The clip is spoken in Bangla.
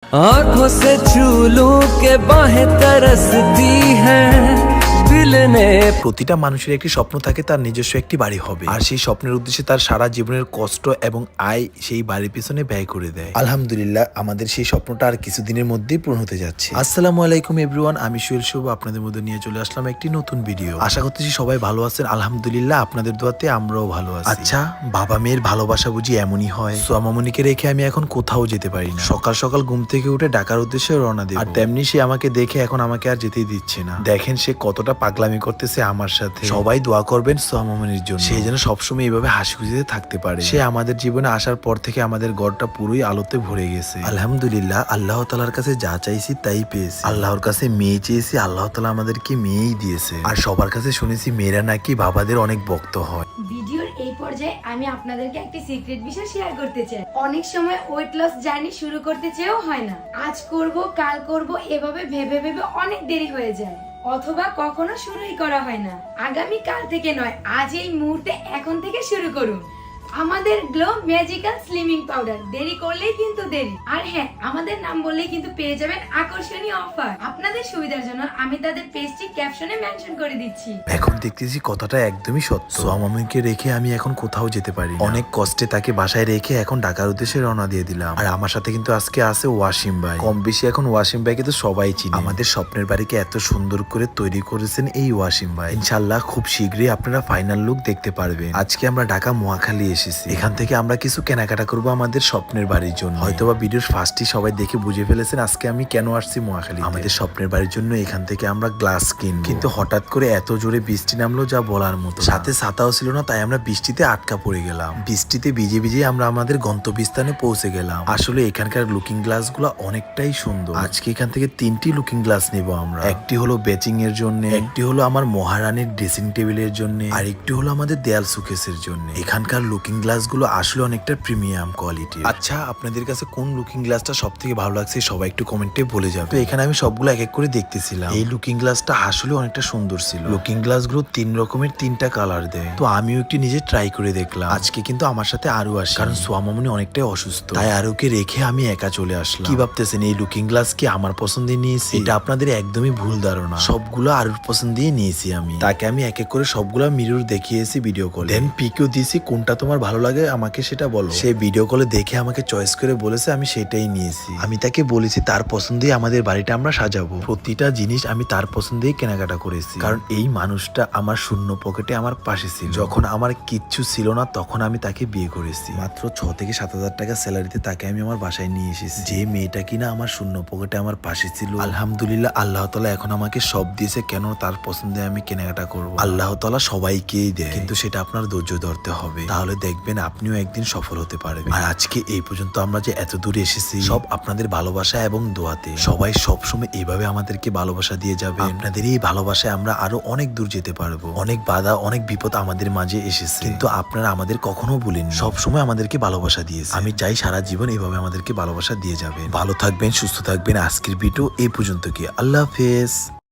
आंखों से छू लूं के बाहें तरसती हैं दिल ने। প্রতিটা মানুষের একটি স্বপ্ন থাকে তার নিজস্ব একটি বাড়ি হবে, আর সেই স্বপ্নের উদ্দেশ্যে তার সারা জীবনের কষ্ট এবং আয় সেই বাড়ির পিছনে ব্যয় করে দেয়। আলহামদুলিল্লাহ, আমাদের সেই স্বপ্নটা আর কিছুদিনের মধ্যেই পূরণ হতে যাচ্ছে। আসসালামু আলাইকুম এভরিওয়ান, আমি সুহেল শুভ আপনাদের মধ্যে নিয়ে চলে আসলাম একটি নতুন ভিডিও। আশা করতেছি সবাই ভালো আছেন। আলহামদুলিল্লাহ, আপনাদের দোয়াতে আমরাও ভালো আছি। আচ্ছা, বাবা মেয়ের ভালোবাসা বুঝি এমনই হয়? সোয়ামামনিকে রেখে আমি এখন কোথাও যেতে পারি না। সকাল সকাল ঘুম থেকে উঠে ঢাকার উদ্দেশ্যে রওনা দিই, আর তেমনি সে আমাকে দেখে এখন আমাকে আর যেতেই দিচ্ছে না। দেখেন সে কতটা পাগলামি করতেছে আমার সাথে। সবাই দোয়া করবেন সোয়ামামনির জন্য, সে যেন সবসময় এইভাবে হাসি খুশিতে থাকতে পারে। সে আমাদের জীবনে আসার পর থেকে আমাদের ঘরটা পুরোই আলোতে ভরে গেছে। আলহামদুলিল্লাহ, আল্লাহ তাআলার কাছে যা চাইছি তাই পেয়েছি। আল্লাহর কাছে মেয়ে চেয়েছি, আল্লাহ তাআলা আমাদেরকে মেয়েই দিয়েছে। আর সবার কাছে শুনেছি মেয়েরা নাকি বাবাদের অনেক ভক্ত হয়। ভিডিওর এই পর্যায়ে আমি আপনাদেরকে একটি সিক্রেট বিষয় শেয়ার করতে চাই। অনেক সময় ওয়েট লস জার্নি শুরু করতে চেয়েও হয় না। আজ করব, কাল করব, এভাবে ভেবে ভেবে অনেক দেরি হয়ে যায়, অথবা কখনো শুরুই করা হয় না। আগামী কাল থেকে নয়, আজ এই মুহূর্তে এখন থেকে শুরু করুন আমাদের গ্লো ম্যাজিক্যাল স্লিমিং পাউডার। দেরি করলেই কিন্তু দেরি। আর হ্যাঁ, আমাদের নাম বললেই কিন্তু পেয়ে যাবেন আকর্ষণীয় অফার। আপনাদের সুবিধার জন্য আমি তাদের পেজটি ক্যাপশনে মেনশন করে দিচ্ছি। এখন দেখতেছি কথাটা একদমই সত্য। সোয়ামামনিকে রেখে আমি এখন কোথাও যেতে পারি না। অনেক কষ্টে তাকে বাসায় রেখে এখন ঢাকার উদ্দেশ্যে রওনা দিয়ে দিলাম। আর আমার সাথে কিন্তু আজকে আছে ওয়াসিম ভাই। কম বেশি এখন ওয়াসিম ভাইকে তো সবাই চিনে। আমাদের স্বপ্নের বাড়িকে এত সুন্দর করে তৈরি করেছেন এই ওয়াসিম ভাই। ইনশাআল্লাহ খুব শীঘ্রই আপনারা ফাইনাল লুক দেখতে পারবেন। আজকে আমরা ঢাকা মহাখালী এসেছি। এখান থেকে আমরা কিছু কেনাকাটা করবো আমাদের স্বপ্নের বাড়ির জন্য। হয়তোবা ভিডিওর ফার্স্টই সবাই দেখে বুঝে ফেলেছেন আজকে আমি কেন আসছি মহাখালী। আমাদের স্বপ্নের বাড়ির জন্য এখান থেকে আমরা গ্লাস কিনবো, কিন্তু হঠাৎ করে এত জোরে বৃষ্টি নামলো যা বলার মতো। সাথে ছাতাও ছিল না, তাই আমরা বৃষ্টিতে আটকা পড়ে গেলাম। বৃষ্টিতে ভিজে ভিজে আমরা আমাদের গন্তব্যস্থানে পৌঁছে গেলাম। আসলে এখানকার লুকিং গ্লাস গুলো অনেকটাই সুন্দর। আজকে এখান থেকে 3টি লুকিং গ্লাস নিব আমরা। একটি হলো বেচিং এর জন্য, একটি হলো আমার মহারানীর ড্রেসিং টেবিলের জন্য, আর একটি হলো আমাদের দেয়াল সুকেসের জন্য। এখানকার লুকিং গ্লাস গুলো আসলে অনেকটা প্রিমিয়াম কোয়ালিটি। আচ্ছা, আপনাদের কাছে কোন লুকিং গ্লাসটা সব থেকে ভালো লাগছে সবাই একটু কমেন্টে বলে যাবে। তো এখানে আমি সবগুলো এক এক করে দেখতেছিলাম। এই লুকিং গ্লাসটা আসলে অনেকটা সুন্দর ছিল। লুকিং গ্লাস গুলো 3 রকমের 3টা কালার দেয়। তো আমিও একটি নিজে ট্রাই করে দেখলাম। আজকে কিন্তু আমার সাথে আরো আসে, কারণ সোয়ামামনি অনেকটাই অসুস্থ, তাই আরোকে রেখে আমি একা চলে আসলাম। কি ভাবতেছেন এই লুকিং গ্লাস কি আমার পছন্দে নিয়েছি? এটা আপনাদের একদমই ভুল ধারণা। সবগুলো আরোর পছন্দে নিয়েছি আমি। তাকে আমি এক এক করে সবগুলো মিরর দেখিয়েছি ভিডিও কলে, দেন পিকও দিয়েছি। কোনটা তোমার ভালো লাগে আমাকে সেটা বলো। সে ভিডিও কলে দেখে আমাকে চয়েস করে বলেছে, আমি সেটাই নিয়েছি। আমি তাকে বলেছি তার পছন্দেই আমাদের বাড়িটা আমরা সাজাবো। প্রতিটা জিনিস আমি তার পছন্দেই কেনাকাটা করেছি, কারণ এই মানুষটা আমার শূন্য পকেটে আমার পাশে ছিল। যখন আমার কিচ্ছু ছিল না তখন আমি তাকে বিয়ে করেছি। মাত্র 6 থেকে 7,000 টাকা স্যালারিতে তাকে আমি আমার বাসায় নিয়ে এসেছি। যে মেয়েটা কিনা আমার শূন্য পকেটে আমার পাশে ছিল, আলহামদুলিল্লাহ আল্লাহ তাআলা এখন আমাকে সব দিয়েছে। কেন? তার পছন্দে আমি কেনাকাটা করবো। আল্লাহ তাআলা সবাইকেই দেয়, কিন্তু সেটা আপনার ধৈর্য ধরতে হবে, তাহলে দেখবেন আপনিও একদিন সফল হতে পারবেন। আর আজকে এই পর্যন্ত আমরা যে এত দূরে এসেছি সব আপনাদের ভালোবাসা এবং দোয়াতে। সবাই সবসময় এইভাবে আমাদেরকে ভালোবাসা দিয়ে যাবে। আপনাদের এই ভালোবাসায় আমরা আরো অনেক দূর যেতে পারবো। অনেক বাধা, অনেক বিপদ আমাদের মাঝে এসেছে, কিন্তু আপনারা আমাদের কখনো ভুলেন, সবসময় আমাদেরকে ভালোবাসা দিয়েছে। আমি চাই সারা জীবন এইভাবে আমাদেরকে ভালোবাসা দিয়ে যাবেন। ভালো থাকবেন, সুস্থ থাকবেন। আজকের ভিডিও এই পর্যন্ত কি। আল্লাহ হাফেজ।